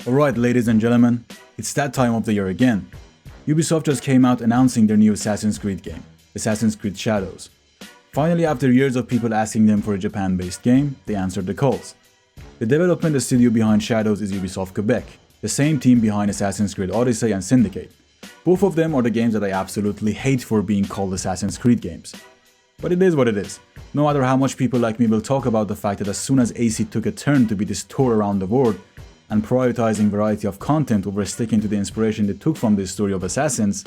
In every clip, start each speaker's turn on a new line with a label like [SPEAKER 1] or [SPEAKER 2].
[SPEAKER 1] Alright, ladies and gentlemen, it's that time of the year again. Ubisoft just came out announcing their new Assassin's Creed game, Assassin's Creed Shadows. Finally, after years of people asking them for a Japan-based game, they answered the calls. The development studio behind Shadows is Ubisoft Quebec, the same team behind Assassin's Creed Odyssey and Syndicate. Both of them are the games that I absolutely hate for being called Assassin's Creed games. But it is what it is. No matter how much people like me will talk about the fact that as soon as AC took a turn to be this tour around the world, and prioritizing variety of content over sticking to the inspiration they took from the story of Assassins,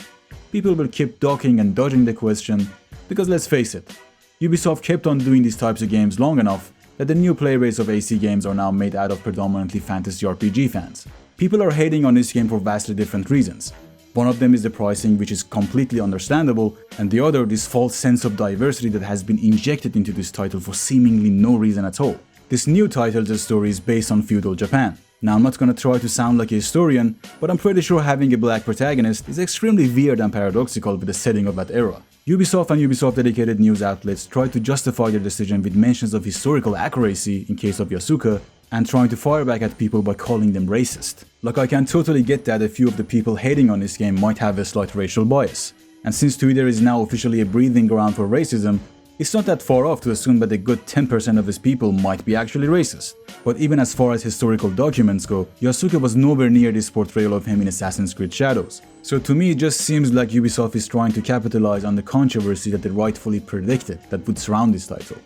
[SPEAKER 1] people will keep ducking and dodging the question, because let's face it, Ubisoft kept on doing these types of games long enough that the new player base of AC games are now made out of predominantly fantasy RPG fans. People are hating on this game for vastly different reasons. One of them is the pricing, which is completely understandable, and the other this false sense of diversity that has been injected into this title for seemingly no reason at all. This new title's story is based on feudal Japan. Now, I'm not gonna try to sound like a historian, but I'm pretty sure having a black protagonist is extremely weird and paradoxical with the setting of that era. Ubisoft and Ubisoft-dedicated news outlets tried to justify their decision with mentions of historical accuracy in case of Yasuka, and trying to fire back at people by calling them racist. Like, I can totally get that a few of the people hating on this game might have a slight racial bias. And since Twitter is now officially a breeding ground for racism, it's not that far off to assume that a good 10% of its people might be actually racist. But even as far as historical documents go, Yasuka was nowhere near this portrayal of him in Assassin's Creed Shadows. So to me, it just seems like Ubisoft is trying to capitalize on the controversy that they rightfully predicted that would surround this title.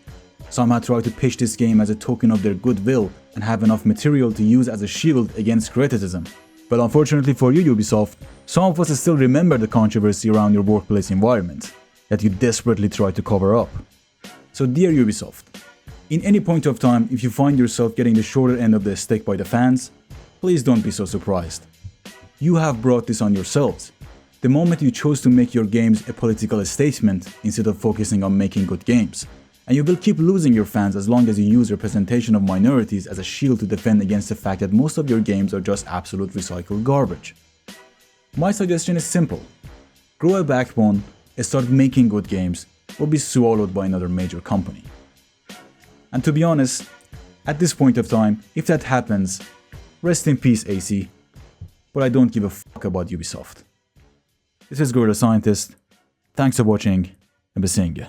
[SPEAKER 1] Somehow try to pitch this game as a token of their goodwill and have enough material to use as a shield against criticism. But unfortunately for you, Ubisoft, some of us still remember the controversy around your workplace environment that you desperately try to cover up. So dear Ubisoft, in any point of time, if you find yourself getting the shorter end of the stick by the fans, please don't be so surprised. You have brought this on yourselves. The moment you chose to make your games a political statement instead of focusing on making good games. And you will keep losing your fans as long as you use representation of minorities as a shield to defend against the fact that most of your games are just absolute recycled garbage. My suggestion is simple. Grow a backbone and start making good games, or be swallowed by another major company. And to be honest, at this point of time, if that happens, rest in peace AC, but I don't give a fuck about Ubisoft. This is Gorilla Scientist, thanks for watching, and be seeing ya.